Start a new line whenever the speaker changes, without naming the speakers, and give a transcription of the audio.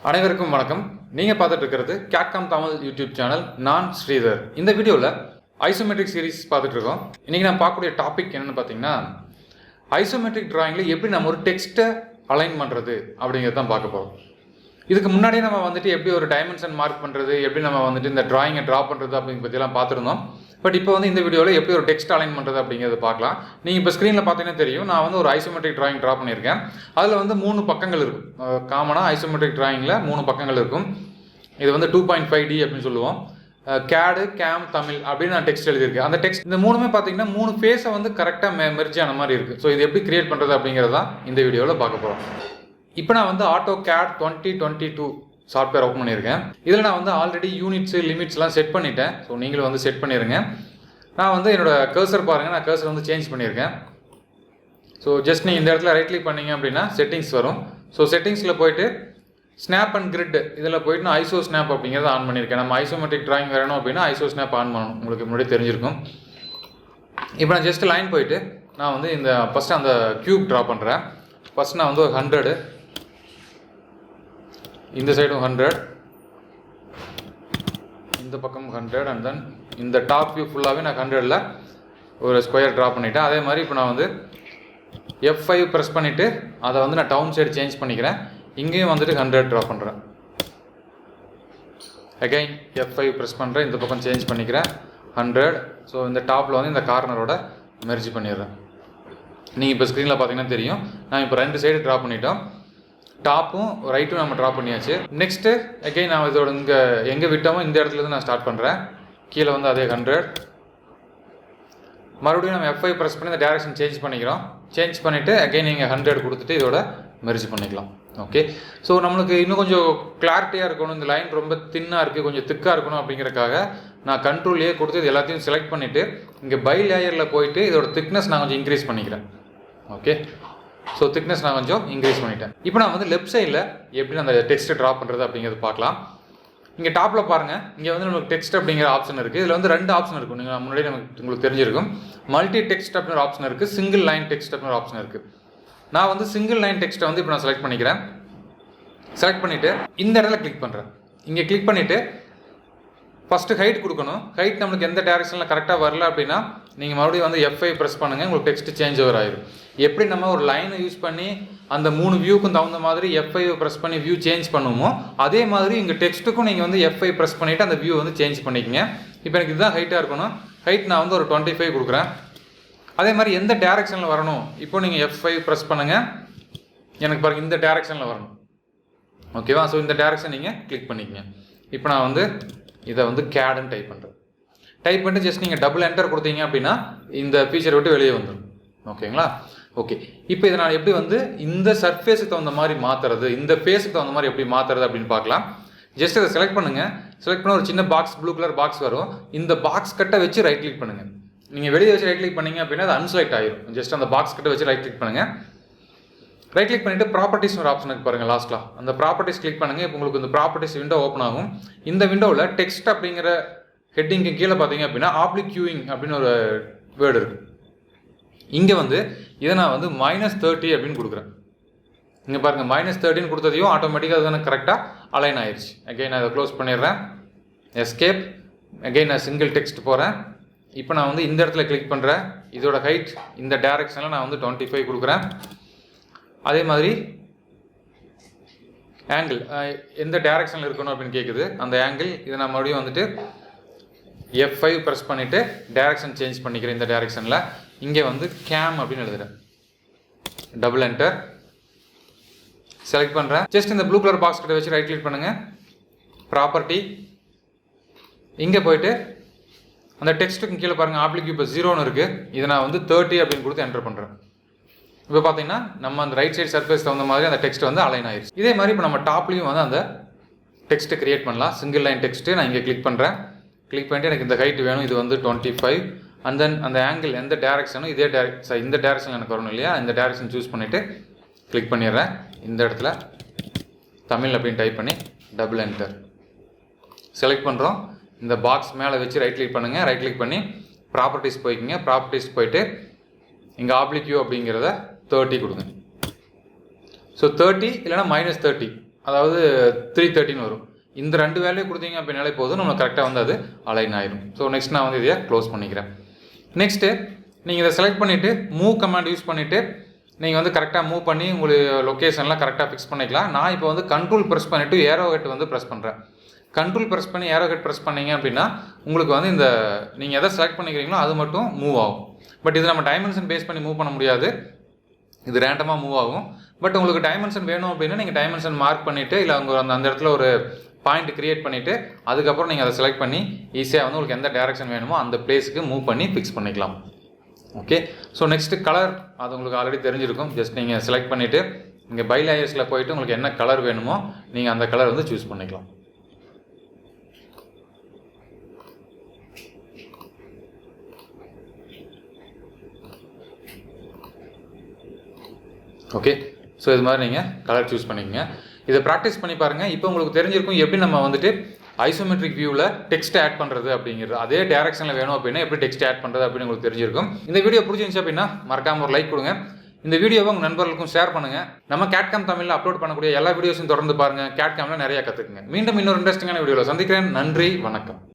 அனைவருக்கும் வணக்கம். நீங்கள் பார்த்துட்டு இருக்கிறது கேட்காம் தமிழ் யூடியூப் சேனல். நான் ஸ்ரீதர். இந்த வீடியோவில் ஐசோமெட்ரிக் சீரிஸ் பார்த்துட்டு இருக்கோம். இன்றைக்கி நான் பார்க்கக்கூடிய டாபிக் என்னென்னு பார்த்தீங்கன்னா, ஐசோமெட்ரிக் டிராயிங்கில் எப்படி நம்ம ஒரு டெக்ஸ்ட்டை அலைன் பண்ணுறது அப்படிங்கிறது தான் பார்க்க போகிறோம். இதுக்கு முன்னாடியே நம்ம வந்துட்டு எப்படி ஒரு டைமென்ஷன் மார்க் பண்ணுறது, எப்படி நம்ம வந்துட்டு இந்த டிராயிங்கை ட்ரா பண்ணுறது அப்படிங்கிற பற்றியெல்லாம் பார்த்துருந்தோம். பட் இப்போ வந்து இந்த வீடியோவில் எப்படி ஒரு டெக்ஸ்ட் அலைன் பண்ணுறது அப்படிங்கிறத பார்க்கலாம். நீங்கள் இப்போ ஸ்க்ரீனில் பார்த்தீங்கன்னா தெரியும், நான் வந்து ஒரு ஐசோமெட்ரிக் டிராயிங் ட்ரா பண்ணியிருக்கேன். அதில் வந்து 3 பக்கங்கள் இருக்கும். காமனாக ஐசோமெட்ரிக் டிராயிங்கில் 3 பக்கங்கள் இருக்கும். இது வந்து 2.5D அப்படின்னு சொல்லுவோம். CAD, CAM, தமிழ் அப்படின்னு நான் டெக்ஸ்ட் எழுதியிருக்கேன். அந்த டெக்ஸ்ட் இந்த 3மே பார்த்தீங்கன்னா 3 ஃபேஸை வந்து கரெக்டாக மெர்ஜ் ஆன மாதிரி இருக்குது. ஸோ இது எப்படி கிரியேட் பண்ணுறது அப்படிங்கிறது தான் இந்த வீடியோவில் பார்க்க போகிறோம். இப்போ நான் வந்து AutoCAD 2022 சாஃப்ட்வேர் ஓப்பன் பண்ணியிருக்கேன். இதில் நான் வந்து ஆல்ரெடி யூனிட்ஸு லிமிட்ஸ்லாம் செட் பண்ணிட்டேன். ஸோ நீங்களும் வந்து செட் பண்ணிடுங்க. நான் வந்து என்னோடய கர்சர் பாருங்கள், நான் கர்சர் வந்து சேஞ்ச் பண்ணியிருக்கேன். ஸோ ஜஸ்ட் நீங்கள் இந்த இடத்துல ரைட் கிளிக் பண்ணிங்க அப்படின்னா செட்டிங்ஸ் வரும். ஸோ செட்டிங்ஸில் போயிட்டு ஸ்னாப் அண்ட் கிரிட் இதில் போயிட்டு நான் ஐசோ ஸ்னாப் அப்படிங்கிறத ஆன் பண்ணியிருக்கேன். நம்ம ஐசோமெட்ரிக் டிராயிங் வரணும் அப்படின்னா ஐசோ ஸ்னாப் ஆன் பண்ணணும். உங்களுக்கு முன்னாடி தெரிஞ்சிருக்கும். இப்போ நான் ஜஸ்ட் லைன் போயிட்டு நான் வந்து இந்த ஃபஸ்ட்டு அந்த க்யூப் ட்ரா பண்ணுறேன். ஃபஸ்ட் நான் வந்து ஒரு 100, இந்த சைடும் 100, இந்த பக்கம் 100, அண்ட் தென் இந்த டாப் வியூ ஃபுல்லாகவே நான் 100ல் ஒரு ஸ்கொயர் ட்ரா பண்ணிவிட்டேன். அதே மாதிரி இப்போ நான் வந்து F5 ப்ரெஸ் பண்ணிவிட்டு அதை வந்து நான் டவுன் சைடு சேஞ்ச் பண்ணிக்கிறேன். இங்கேயும் வந்துட்டு 100 ட்ரா பண்ணுறேன். அகைன் F5 ப்ரெஸ் பண்ணுறேன், இந்த பக்கம் சேஞ்ச் பண்ணிக்கிறேன் 100. ஸோ இந்த டாப்பில் வந்து இந்த கார்னரோட மெர்ஜ் பண்ணிடுறேன். நீங்கள் இப்போ ஸ்க்ரீனில் பார்த்தீங்கன்னா தெரியும், நான் இப்போ 2 சைடு ட்ரா பண்ணிட்டோம். டாப்பும் ரைட்டும் நம்ம ட்ரா பண்ணியாச்சு. நெக்ஸ்ட்டு அகைன் நான் இதோட இங்கே எங்கே விட்டோமோ இந்த இடத்துலேருந்து நான் ஸ்டார்ட் பண்ணுறேன். கீழே வந்து அதே 100. மறுபடியும் நம்ம F5 ப்ரெஸ் பண்ணி இந்த டேரக்ஷன் சேஞ்ச் பண்ணிக்கிறோம். சேஞ்ச் பண்ணிவிட்டு அகைன் நீங்கள் 100 கொடுத்துட்டு இதோட மெர்ஜ் பண்ணிக்கலாம். ஓகே. ஸோ நம்மளுக்கு இன்னும் கொஞ்சம் கிளாரிட்டியாக இருக்கணும், இந்த லைன் ரொம்ப தின்னாக இருக்குது, கொஞ்சம் திக்காக இருக்கணும் அப்படிங்கிறக்காக நான் கண்ட்ரோல்லையே கொடுத்து இது எல்லாத்தையும் செலக்ட் பண்ணிவிட்டு இங்கே பை லேயரில் போயிட்டு இதோட திக்னஸ் நான் கொஞ்சம் இன்க்ரீஸ் பண்ணிக்கிறேன். ஓகே. ஸோ திக்னஸ் நான் கொஞ்சம் இன்க்ரீஸ் பண்ணிட்டேன். இப்போ நான் வந்து லெஃப்ட் சைடில் எப்படி அந்த டெக்ஸ்ட்டை ட்ரா பண்ணுறது அப்படிங்கிறது பார்க்கலாம். இங்கே டாப்பில் பாருங்கள், இங்கே வந்து நமக்கு டெக்ஸ்ட் அப்படிங்கிற ஆப்ஷன் இருக்குது. இதில் வந்து 2 ஆப்ஷன் இருக்கும். நீங்கள் முன்னாடி உங்களுக்கு தெரிஞ்சிருக்கும். மல்டி டெக்ஸ்ட் அப்படின்னு ஒரு ஆப்ஷன் இருக்குது, சிங்கிள் லைன் டெக்ஸ்ட் அப்படின்னு ஒரு ஆப்ஷன் இருக்குது. நான் வந்து சிங்கிள் லைன் டெக்ஸ்ட்டை வந்து இப்போ நான் செலக்ட் பண்ணிக்கிறேன். செலக்ட் பண்ணிவிட்டு இந்த இடத்துல கிளிக் பண்ணுறேன். இங்கே கிளிக் பண்ணிவிட்டு ஃபஸ்ட்டு ஹைட் கொடுக்கணும். ஹைட் நம்மளுக்கு எந்த டேரக்ஷனில் கரெக்டாக வரல அப்படின்னா நீங்கள் மறுபடியும் வந்து F5 ப்ரெஸ் பண்ணுங்கள், உங்களுக்கு டெக்ஸ்ட் சேஞ்ச் ஓவர் ஆயிடும். எப்படி நம்ம ஒரு லைனை யூஸ் பண்ணி அந்த 3 வியூக்கும் தகுந்த மாதிரி F5 ப்ரெஸ் பண்ணி வியூ சேஞ்ச் பண்ணுவோமோ அதே மாதிரி இங்கே டெக்ஸ்ட்டுக்கும் நீங்கள் வந்து F5 ப்ரெஸ் பண்ணிவிட்டு அந்த வியூ வந்து சேஞ்ச் பண்ணிக்கங்க. இப்போ எனக்கு இதுதான் ஹைட்டாக இருக்கணும். ஹைட் நான் வந்து ஒரு 25 கொடுக்குறேன். அதே மாதிரி எந்த டேரக்ஷனில் வரணும், இப்போ நீங்கள் F5 ப்ரெஸ் பண்ணுங்கள், எனக்கு பாருங்கள் இந்த டேரக்ஷனில் வரணும். ஓகேவா? ஸோ இந்த டேரக்ஷன் நீங்கள் கிளிக் பண்ணிக்கங்க. இப்போ நான் வந்து இதை வந்து CADன்னு டைப் பண்ணுறேன். டைப் பண்ணிட்டு ஜஸ்ட் நீங்கள் டபுள் என்டர் கொடுத்தீங்க அப்படின்னா இந்த ஃபீச்சரை விட்டு வெளியே வந்துடும். ஓகேங்களா? ஓகே. இப்போ இதை நான் எப்படி வந்து இந்த சர்ஃபேஸுக்கு தகுந்த மாதிரி மாற்றுறது, இந்த ஃபேஸுக்கு தகுந்த மாதிரி எப்படி மாற்றுறது அப்படின்னு பார்க்கலாம். ஜஸ்ட் இதை செலக்ட் பண்ணுங்கள். செலக்ட் பண்ண ஒரு சின்ன பாக்ஸ், ப்ளூ கலர் பாக்ஸ் வரும். இந்த பாக்ஸ் கட்டை வச்சு ரைட் கிளிக் பண்ணுங்கள். நீங்கள் வெளியே வச்சு ரைட் கிளிக் பண்ணிங்க அப்படின்னா அது அன்செலக்ட் ஆகிடும். ஜஸ்ட் அந்த பாக்ஸ் கட்டை வச்சு ரைட் கிளிக் பண்ணுங்கள். ரைட் கிளிக் பண்ணிவிட்டு ப்ராப்பர்ட்டிஸ் ஒரு ஆப்ஷன் இருக்குது பாருங்கள் லாஸ்ட்டில். அந்த ப்ராப்பர்ட்டிஸ் கிளிக் பண்ணுங்கள். இப்போ உங்களுக்கு இந்த ப்ராப்பர்ட்டிஸ் விண்டோ ஓப்பன் ஆகும். இந்த விண்டோவில் டெக்ஸ்ட் அப்படிங்கிற ஹெட்டிங்க்கு கீழே பார்த்தீங்க அப்படின்னா ஆப்ளிக் கியூயிங் அப்படின்னு ஒரு வேர்டு இருக்குது. இங்கே வந்து இதை நான் வந்து -30 அப்படின்னு கொடுக்குறேன். இங்கே பாருங்கள் -30 கொடுத்ததையும் ஆட்டோமேட்டிக்காக அது எனக்கு கரெக்டாக அலைன் ஆயிடுச்சு. அகைன் நான் இதை க்ளோஸ் பண்ணிடுறேன். எஸ்கேப். அகைன் நான் சிங்கிள் டெக்ஸ்ட் போகிறேன். இப்போ நான் வந்து இந்த இடத்துல கிளிக் பண்ணுறேன். இதோட ஹைட் இந்த டேரக்ஷனில் நான் வந்து 25 கொடுக்குறேன். அதே மாதிரி ஆங்கிள் எந்த டேரக்ஷனில் இருக்கணும் அப்படின்னு கேட்குது. அந்த ஆங்கிள் இதை நான் மறுபடியும் வந்துட்டு F5 ப்ரெஸ் பண்ணிவிட்டு டேரக்ஷன் சேஞ்ச் பண்ணிக்கிறேன். இந்த டேரக்ஷனில் இங்கே வந்து CAM அப்படின்னு எழுதுகிறேன். டபுள் என்டர் செலக்ட் பண்ணுறேன். ஜஸ்ட் இந்த ப்ளூ கலர் பாக்ஸ் கிட்ட வச்சு ரைட் கிளிக் பண்ணுங்கள். ப்ராப்பர்ட்டி இங்கே போயிட்டு அந்த டெக்ஸ்ட்டுக்கு கீழே பாருங்கள் ஆப்ளிக் இப்போ 0ன்னு இருக்குது. இதை நான் வந்து 30 அப்படின்னு கொடுத்து என்டர் பண்ணுறேன். இப்போ பார்த்தீங்கன்னா நம்ம அந்த ரைட் சைடு சர்ஃபேஸ் தகுந்த மாதிரி அந்த டெக்ஸ்ட் வந்து அலைன் ஆயிடுச்சு. இதே மாதிரி இப்போ நம்ம டாப்லேயும் வந்து அந்த டெக்ஸ்ட்டு கிரியேட் பண்ணலாம். சிங்கிள் லைன் டெக்ஸ்ட்டு நான் இங்கே கிளிக் பண்ணுறேன். கிளிக் பண்ணிட்டு எனக்கு இந்த ஹைட் வேணும், இது வந்து 25. அண்ட் தென் அந்த ஆங்கிள் எந்த டேரக்ஷனும் இதே இந்த டேரக்ஷன் எனக்கு வரணும் இல்லையா, இந்த டேரக்ஷன் சூஸ் பண்ணிவிட்டு கிளிக் பண்ணிடுறேன். இந்த இடத்துல தமிழ் அப்படின்னு டைப் பண்ணி டபுள் என்டர் செலக்ட் பண்ணுறோம். இந்த பாக்ஸ் மேலே வச்சு ரைட் கிளிக் பண்ணுங்கள். ரைட் கிளிக் பண்ணி ப்ராப்பர்ட்டிஸ் போய்க்குங்க. ப்ராப்பர்ட்டிஸ் போயிட்டு இங்கே ஆப்ளிக் வியூ அப்படிங்கிறத 30 கொடுங்க. ஸோ 30 இல்லைனா -30 அதாவது 313 வரும். இந்த 2 வேல்யூ கொடுத்தீங்க அப்படின்னாலே போதும், நம்ம கரெக்டாக வந்து அது அலைன் ஆயிடும். ஸோ நெக்ஸ்ட் நான் வந்து இதையை க்ளோஸ் பண்ணிக்கிறேன். நெக்ஸ்ட்டு நீங்கள் இதை செலக்ட் பண்ணிவிட்டு மூவ் கமாண்ட் யூஸ் பண்ணிவிட்டு நீங்கள் வந்து கரெக்டாக மூவ் பண்ணி உங்களுக்கு லொக்கேஷன்லாம் கரெக்டாக ஃபிக்ஸ் பண்ணிக்கலாம். நான் இப்போ வந்து கண்ட்ரோல் ப்ரெஸ் பண்ணிவிட்டு ஏரோ ஹெட் வந்து ப்ரெஸ் பண்ணுறேன். கண்ட்ரோல் ப்ரெஸ் பண்ணி ஏரோ ஹெட் ப்ரெஸ் பண்ணிங்க அப்படின்னா உங்களுக்கு வந்து இந்த நீங்கள் எதை செலக்ட் பண்ணிக்கிறீங்களோ அது மட்டும் மூவ் ஆகும். பட் இது நம்ம டைமென்ஷன் பேஸ் பண்ணி மூவ் பண்ண முடியாது, இது ரேண்டமாக மூவ் ஆகும். பட் உங்களுக்கு டைமென்ஷன் வேணும் அப்படின்னா நீங்கள் டைமென்ஷன் மார்க் பண்ணிவிட்டு இல்லை உங்கள் அந்த இடத்துல ஒரு பாயிண்ட் கிரியேட் பண்ணிவிட்டு அதுக்கப்புறம் நீங்கள் அதை செலக்ட் பண்ணி ஈஸியாக வந்து உங்களுக்கு எந்த டேரெக்ஷன் வேணுமோ அந்த பிளேஸுக்கு மூவ் பண்ணி ஃபிக்ஸ் பண்ணிக்கலாம். ஓகே, ஸோ நெக்ஸ்ட்டு கலர், அது உங்களுக்கு ஆல்ரெடி தெரிஞ்சிருக்கும். ஜஸ்ட் நீங்கள் செலக்ட் பண்ணிவிட்டு இங்கே பை லேயர்ஸில் போயிட்டு உங்களுக்கு என்ன கலர் வேணுமோ நீங்கள் அந்த கலர் வந்து சூஸ் பண்ணிக்கலாம். ஓகே, ஸோ இது மாதிரி நீங்கள் கலர் சூஸ் பண்ணிக்கங்க. இதை ப்ராக்டிஸ் பண்ணி பாருங்கள். இப்போ உங்களுக்கு தெரிஞ்சிருக்கும் எப்படி நம்ம வந்துட்டு ஐசோமெட்ரிக் வியூவில் டெக்ஸ்ட் ஆட் பண்ணுறது அப்படிங்கிறது. அதே டேரக்ஷனில் வேணும் அப்படின்னா எப்படி டெக்ஸ்ட் ஆட் பண்ணுறது அப்படின்னு உங்களுக்கு தெரிஞ்சிருக்கும். இந்த வீடியோ பிடிச்சிருந்துச்சு அப்படின்னா மறக்காமல் ஒரு லைக் கொடுங்க. இந்த வீடியோவை உங்கள் நண்பர்களுக்கும் ஷேர் பண்ணுங்கள். நம்ம கேட்காம் தமிழில் அப்லோட் பண்ணக்கூடிய எல்லா வீடியோஸும் தொடர்ந்து பாருங்கள். கேட்காமில் நிறையா கற்றுக்குங்க. மீண்டும் இன்னொரு இன்ட்ரெஸ்டிங்கான வீடியோவில் சந்திக்கிறேன். நன்றி, வணக்கம்.